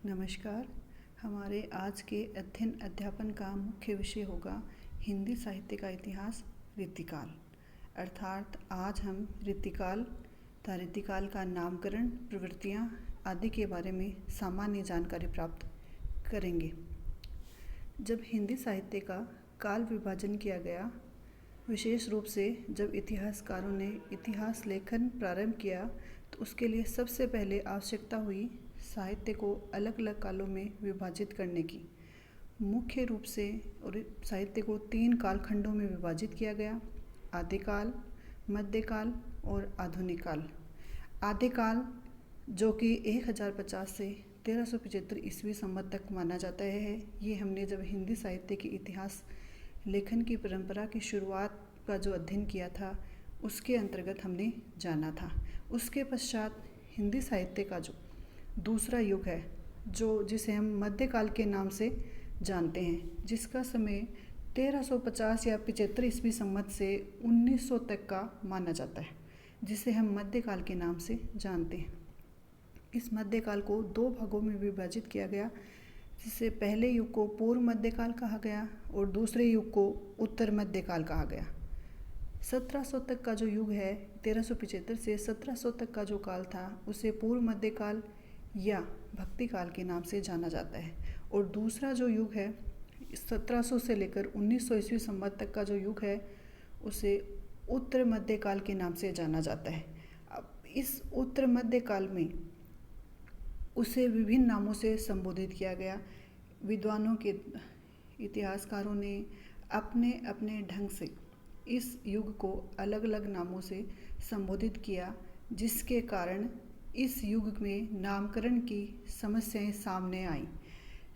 नमस्कार। हमारे आज के अध्ययन अध्यापन का मुख्य विषय होगा हिंदी साहित्य का इतिहास, रीतिकाल। अर्थात आज हम रीतिकाल तथा रीतिकाल का नामकरण, प्रवृत्तियाँ आदि के बारे में सामान्य जानकारी प्राप्त करेंगे। जब हिंदी साहित्य का काल विभाजन किया गया, विशेष रूप से जब इतिहासकारों ने इतिहास लेखन प्रारंभ किया, तो उसके लिए सबसे पहले आवश्यकता हुई साहित्य को अलग अलग कालों में विभाजित करने की। मुख्य रूप से और साहित्य को 3 कालखंडों में विभाजित किया गया: आदिकाल, मध्यकाल और आधुनिक काल। आदिकाल जो कि 1050 से 1375 ईस्वी संवत तक माना जाता है। ये हमने जब हिंदी साहित्य के इतिहास लेखन की परंपरा की शुरुआत का जो अध्ययन किया था, उसके अंतर्गत हमने जाना था। उसके पश्चात हिंदी साहित्य का जो दूसरा युग है, जिसे हम मध्यकाल के नाम से जानते हैं, जिसका समय 1350 या 75 ईस्वी संवत से 1900 तक का माना जाता है, जिसे हम मध्यकाल के नाम से जानते हैं। इस मध्यकाल को 2 भागों में विभाजित किया गया, जिसे पहले युग को पूर्व मध्यकाल कहा गया और दूसरे युग को उत्तर मध्यकाल कहा गया। 1700 तक का जो युग है, 1375 से 1700 तक का जो काल था, उसे पूर्व मध्यकाल या भक्ति काल के नाम से जाना जाता है। और दूसरा जो युग है, 1700 से लेकर 1900 ईस्वी संवत तक का जो युग है, उसे उत्तर मध्यकाल के नाम से जाना जाता है। अब इस उत्तर मध्यकाल में उसे विभिन्न नामों से संबोधित किया गया। विद्वानों के, इतिहासकारों ने अपने अपने ढंग से इस युग को अलग अलग नामों से संबोधित किया, जिसके कारण इस युग में नामकरण की समस्याएं सामने आईं।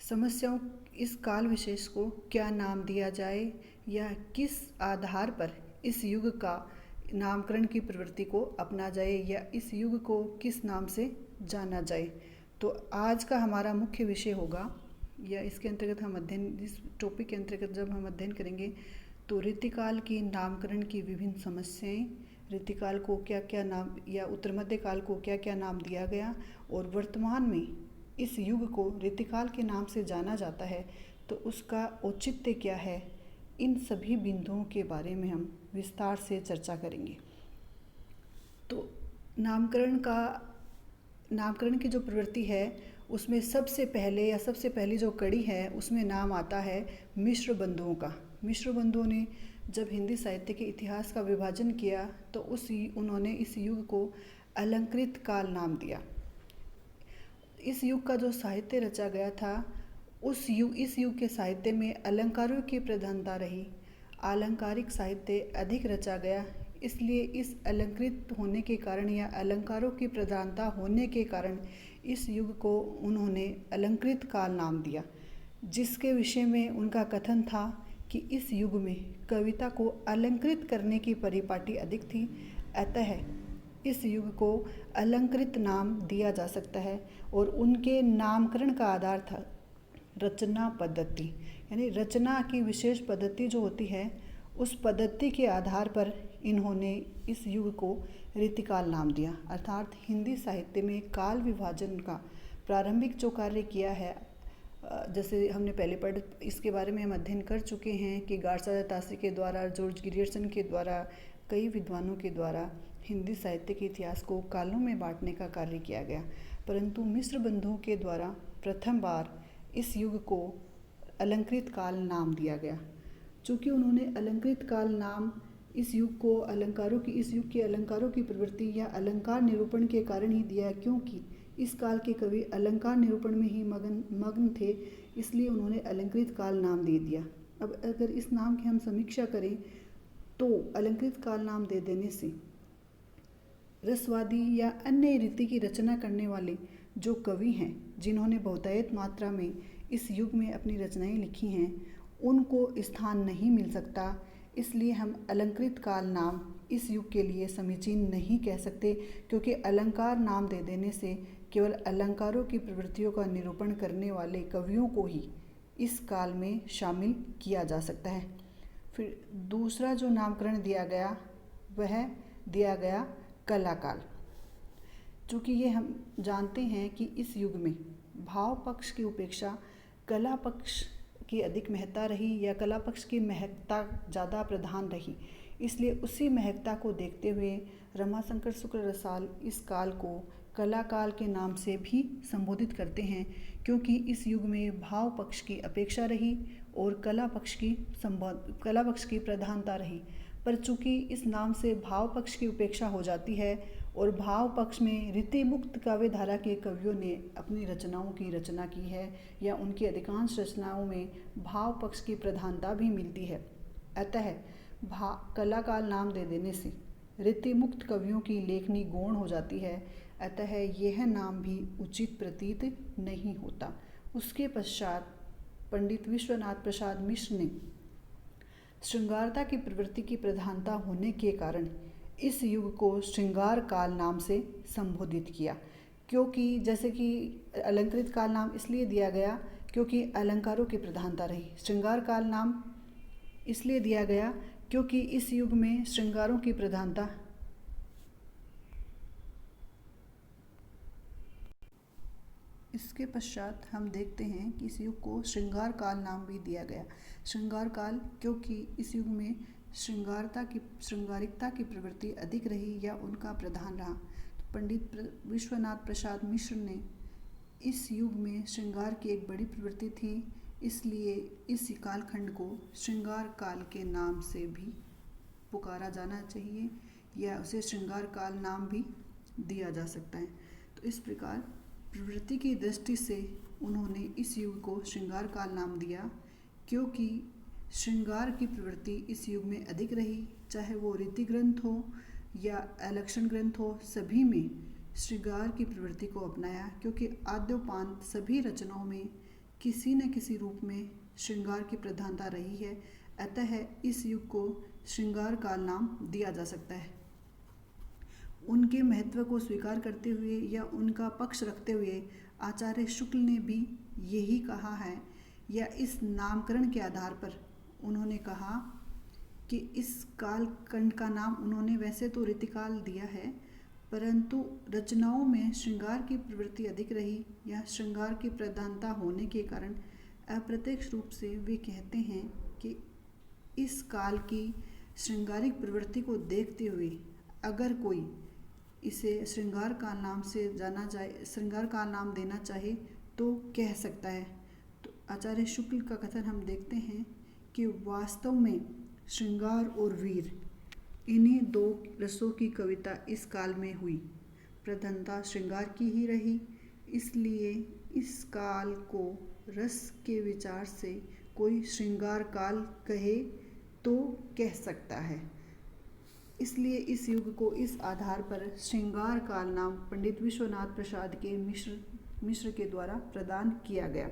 समस्याओं, इस काल विशेष को क्या नाम दिया जाए या किस आधार पर इस युग का नामकरण की प्रवृत्ति को अपना जाए या इस युग को किस नाम से जाना जाए। तो आज का हमारा मुख्य विषय होगा, या इसके अंतर्गत हम अध्ययन, इस टॉपिक के अंतर्गत जब हम अध्ययन करेंगे, तो रीतिकाल की नामकरण की विभिन्न समस्याएं, रीतिकाल को क्या क्या नाम या उत्तर मध्यकाल को क्या क्या नाम दिया गया, और वर्तमान में इस युग को रीतिकाल के नाम से जाना जाता है, तो उसका औचित्य क्या है। इन सभी बिंदुओं के बारे में हम विस्तार से चर्चा करेंगे। तो नामकरण की जो प्रवृत्ति है, उसमें सबसे पहले या सबसे पहली जो कड़ी है, उसमें नाम आता है मिश्र बंधुओं का। मिश्र बंधुओं ने जब हिंदी साहित्य के इतिहास का विभाजन किया, तो उन्होंने इस युग को अलंकृत काल नाम दिया। इस युग का जो साहित्य रचा गया था, इस युग के साहित्य में अलंकारों की प्रधानता रही। आलंकारिक साहित्य अधिक रचा गया, इसलिए इस अलंकृत होने के कारण या अलंकारों की प्रधानता होने के कारण इस युग को उन्होंने अलंकृत काल नाम दिया, जिसके विषय में उनका कथन था कि इस युग में कविता को अलंकृत करने की परिपाटी अधिक थी, अतः इस युग को अलंकृत नाम दिया जा सकता है। और उनके नामकरण का आधार था रचना पद्धति, यानी रचना की विशेष पद्धति जो होती है, उस पद्धति के आधार पर इन्होंने इस युग को रीतिकाल नाम दिया। अर्थात हिंदी साहित्य में काल विभाजन का प्रारंभिक जो कार्य किया है, जैसे हमने पहले पढ़, इसके बारे में हम अध्ययन कर चुके हैं कि गार्सा तासी के द्वारा, जॉर्ज गिरियर्सन के द्वारा, कई विद्वानों के द्वारा हिंदी साहित्य के इतिहास को कालों में बांटने का कार्य किया गया। परंतु मिश्र बंधुओं के द्वारा प्रथम बार इस युग को अलंकृत काल नाम दिया गया। चूँकि उन्होंने अलंकृत काल नाम इस युग को इस युग के अलंकारों की प्रवृत्ति या अलंकार निरूपण के कारण ही दिया, क्योंकि इस काल के कवि अलंकार निरूपण में ही मग्न थे, इसलिए उन्होंने अलंकृत काल नाम दे दिया। अब अगर इस नाम की हम समीक्षा करें, तो अलंकृत काल नाम दे देने से रसवादी या अन्य रीति की रचना करने वाले जो कवि हैं, जिन्होंने बहुतायत मात्रा में इस युग में अपनी रचनाएं लिखी हैं, उनको स्थान नहीं मिल सकता। इसलिए हम अलंकृत काल नाम इस युग के लिए समीचीन नहीं कह सकते, क्योंकि अलंकार नाम दे देने से केवल अलंकारों की प्रवृत्तियों का निरूपण करने वाले कवियों को ही इस काल में शामिल किया जा सकता है। फिर दूसरा जो नामकरण दिया गया, वह दिया गया कला काल। चूँकि ये हम जानते हैं कि इस युग में भाव पक्ष की उपेक्षा कला पक्ष की अधिक महत्ता रही या कला पक्ष की महत्ता ज़्यादा प्रधान रही। इसलिए उसी महत्ता को देखते हुए रमाशंकर शुक्ल रसाल इस काल को कला काल के नाम से भी संबोधित करते हैं, क्योंकि इस युग में भाव पक्ष की अपेक्षा रही और कला पक्ष की प्रधानता रही। पर चूंकि इस नाम से भाव पक्ष की उपेक्षा हो जाती है और भाव पक्ष में रीति मुक्त काव्य धारा के कवियों ने अपनी रचनाओं की रचना की है या उनकी अधिकांश रचनाओं में भाव पक्ष की प्रधानता भी मिलती है, अतः कला काल नाम दे देने से रीति मुक्त कवियों की लेखनी गौण हो जाती है, अतः यह नाम भी उचित प्रतीत नहीं होता। उसके पश्चात पंडित विश्वनाथ प्रसाद मिश्र ने श्रृंगारता की प्रवृत्ति की प्रधानता होने के कारण इस युग को श्रृंगार काल नाम से संबोधित किया, क्योंकि जैसे कि अलंकृत काल नाम इसलिए दिया गया क्योंकि अलंकारों की प्रधानता रही। श्रृंगार काल नाम इसलिए दिया गया क्योंकि इस युग में श्रृंगारों की प्रधानता। इसके पश्चात हम देखते हैं कि इस युग को श्रृंगार काल नाम भी दिया गया। श्रृंगार काल क्योंकि इस युग में श्रृंगारिकता की प्रवृत्ति अधिक रही या उनका प्रधान रहा। तो पंडित विश्वनाथ प्रसाद मिश्र ने इस युग में श्रृंगार की एक बड़ी प्रवृत्ति थी, इसलिए इस कालखंड को श्रृंगार काल के नाम से भी पुकारा जाना चाहिए या उसे श्रृंगार काल नाम भी दिया जा सकता है। तो इस प्रकार प्रवृत्ति की दृष्टि से उन्होंने इस युग को श्रृंगार काल नाम दिया, क्योंकि श्रृंगार की प्रवृत्ति इस युग में अधिक रही, चाहे वो रीति ग्रंथ हो या अलक्षण ग्रंथ हो, सभी में श्रृंगार की प्रवृत्ति को अपनाया, क्योंकि आद्योपांत सभी रचनाओं में किसी न किसी रूप में श्रृंगार की प्रधानता रही है, अतः इस युग को श्रृंगार काल नाम दिया जा सकता है। उनके महत्व को स्वीकार करते हुए या उनका पक्ष रखते हुए आचार्य शुक्ल ने भी यही कहा है, या इस नामकरण के आधार पर उन्होंने कहा कि इस कालखंड का नाम उन्होंने वैसे तो रीतिकाल दिया है, परंतु रचनाओं में श्रृंगार की प्रवृत्ति अधिक रही या श्रृंगार की प्रधानता होने के कारण अप्रत्यक्ष रूप से वे कहते हैं कि इस काल की श्रृंगारिक प्रवृत्ति को देखते हुए अगर कोई इसे श्रृंगार काल नाम से जाना जाए, श्रृंगार काल नाम देना चाहे तो कह सकता है। तो आचार्य शुक्ल का कथन हम देखते हैं कि वास्तव में श्रृंगार और वीर इन्हीं दो रसों की कविता इस काल में हुई, प्रधानता श्रृंगार की ही रही, इसलिए इस काल को रस के विचार से कोई श्रृंगार काल कहे तो कह सकता है। इसलिए इस युग को इस आधार पर श्रृंगार काल नाम पंडित विश्वनाथ प्रसाद के मिश्र के द्वारा प्रदान किया गया।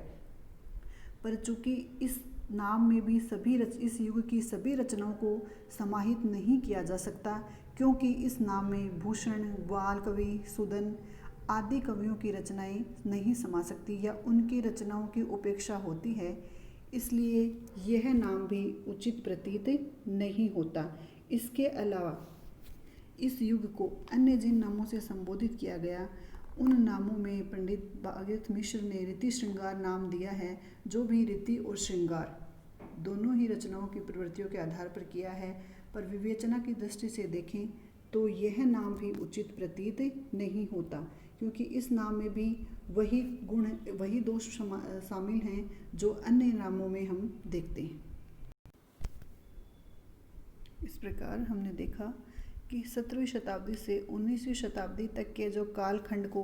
पर चूंकि इस नाम में भी इस युग की सभी रचनाओं को समाहित नहीं किया जा सकता, क्योंकि इस नाम में भूषण, ग्वाल कवि, सुदन आदि कवियों की रचनाएं नहीं समा सकती या उनकी रचनाओं की उपेक्षा होती है, इसलिए यह नाम भी उचित प्रतीत नहीं होता। इसके अलावा इस युग को अन्य जिन नामों से संबोधित किया गया उन नामों में पंडित भागीरथ मिश्र ने रीति श्रृंगार नाम दिया है, जो भी रीति और श्रृंगार दोनों ही रचनाओं की प्रवृत्तियों के आधार पर किया है, पर विवेचना की दृष्टि से देखें तो यह नाम भी उचित प्रतीत नहीं होता, क्योंकि इस नाम में भी वही गुण, वही दोष शामिल हैं जो अन्य नामों में हम देखते हैं। इस प्रकार हमने देखा कि 17वीं शताब्दी से 19वीं शताब्दी तक के जो कालखंड को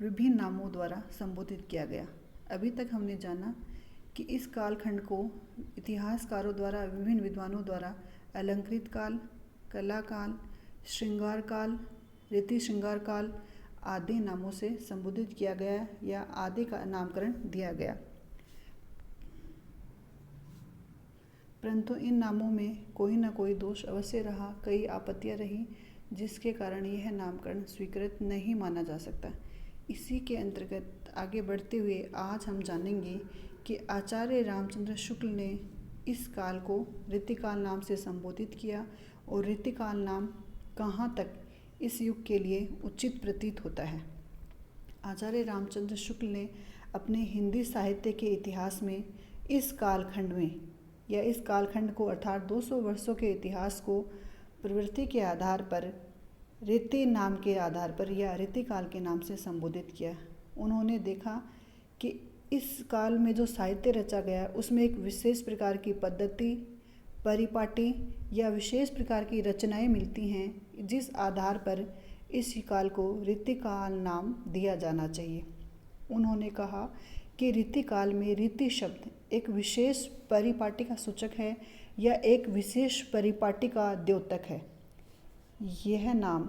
विभिन्न नामों द्वारा संबोधित किया गया। अभी तक हमने जाना कि इस कालखंड को इतिहासकारों द्वारा, विभिन्न विद्वानों द्वारा अलंकृत काल, कला काल, श्रृंगार काल, रीति श्रृंगार काल आदि नामों से संबोधित किया गया या आदि का नामकरण दिया गया। परंतु इन नामों में कोई न कोई दोष अवश्य रहा, कई आपत्तियां रही, जिसके कारण यह नामकरण स्वीकृत नहीं माना जा सकता। इसी के अंतर्गत आगे बढ़ते हुए आज हम जानेंगे कि आचार्य रामचंद्र शुक्ल ने इस काल को रीतिकाल नाम से संबोधित किया और रीतिकाल नाम कहाँ तक इस युग के लिए उचित प्रतीत होता है। आचार्य रामचंद्र शुक्ल ने अपने हिंदी साहित्य के इतिहास में इस कालखंड में या इस कालखंड को अर्थात 200 वर्षों के इतिहास को प्रवृत्ति के आधार पर रीति नाम के आधार पर या रीतिकाल के नाम से संबोधित किया। उन्होंने देखा कि इस काल में जो साहित्य रचा गया उसमें एक विशेष प्रकार की पद्धति, परिपाटी या विशेष प्रकार की रचनाएं मिलती हैं, जिस आधार पर इस काल को रीतिकाल नाम दिया जाना चाहिए। उन्होंने कहा कि रीतिकाल में रीति शब्द एक विशेष परिपाटी का सूचक है या एक विशेष परिपाटी का द्योतक है। यह नाम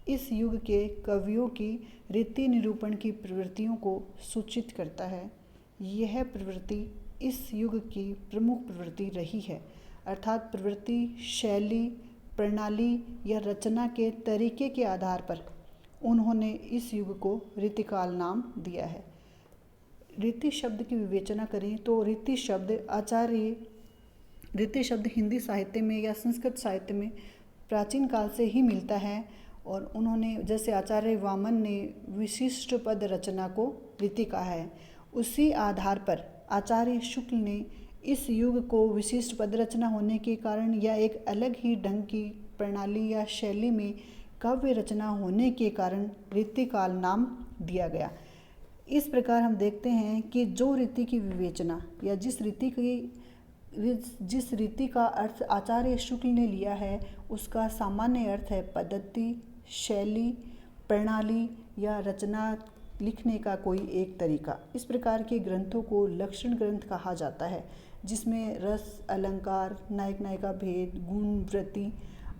इस युग के कवियों की रीति निरूपण की प्रवृत्तियों को सूचित करता है। यह प्रवृत्ति इस युग की प्रमुख प्रवृत्ति रही है, अर्थात प्रवृत्ति, शैली, प्रणाली या रचना के तरीके के आधार पर उन्होंने इस युग को रीतिकाल नाम दिया है। रीति शब्द की विवेचना करें तो रीति शब्द हिंदी साहित्य में या संस्कृत साहित्य में प्राचीन काल से ही मिलता है और उन्होंने जैसे आचार्य वामन ने विशिष्ट पद रचना को रीति कहा है, उसी आधार पर आचार्य शुक्ल ने इस युग को विशिष्ट पद रचना होने के कारण या एक अलग ही ढंग की प्रणाली या शैली में काव्य रचना होने के कारण रीतिकाल नाम दिया गया। इस प्रकार हम देखते हैं कि जो रीति की विवेचना या जिस रीति का अर्थ आचार्य शुक्ल ने लिया है उसका सामान्य अर्थ है पद्धति, शैली, प्रणाली या रचना लिखने का कोई एक तरीका। इस प्रकार के ग्रंथों को लक्षण ग्रंथ कहा जाता है, जिसमें रस, अलंकार, नायक नायिका भेद, गुण, वृत्ति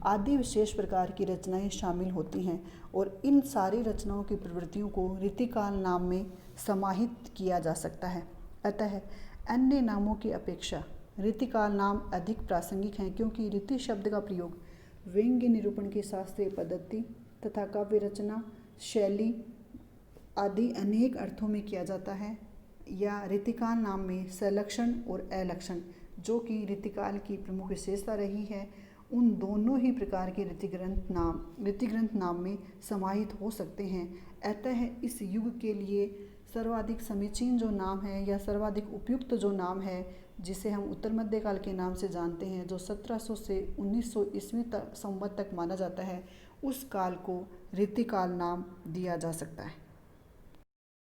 आदि विशेष प्रकार की रचनाएं शामिल होती हैं और इन सारी रचनाओं की प्रवृत्तियों को रीतिकाल नाम में समाहित किया जा सकता है। अतः अन्य नामों की अपेक्षा रीतिकाल नाम अधिक प्रासंगिक हैं, क्योंकि रीति शब्द का प्रयोग व्यंग्य निरूपण की शास्त्रीय पद्धति तथा काव्य रचना, शैली आदि अनेक अर्थों में किया जाता है। या रीतिकाल नाम में सलक्षण और अलक्षण, जो कि रीतिकाल की प्रमुख विशेषता रही है, उन दोनों ही प्रकार के रीतिग्रंथ नाम में समाहित हो सकते हैं। अतः इस युग के लिए सर्वाधिक समीचीन जो नाम है या सर्वाधिक उपयुक्त जो नाम है, जिसे हम उत्तर मध्यकाल के नाम से जानते हैं, जो 1700 से 1900 ईस्वी संवत तक माना जाता है, उस काल को रीतिकाल नाम दिया जा सकता है।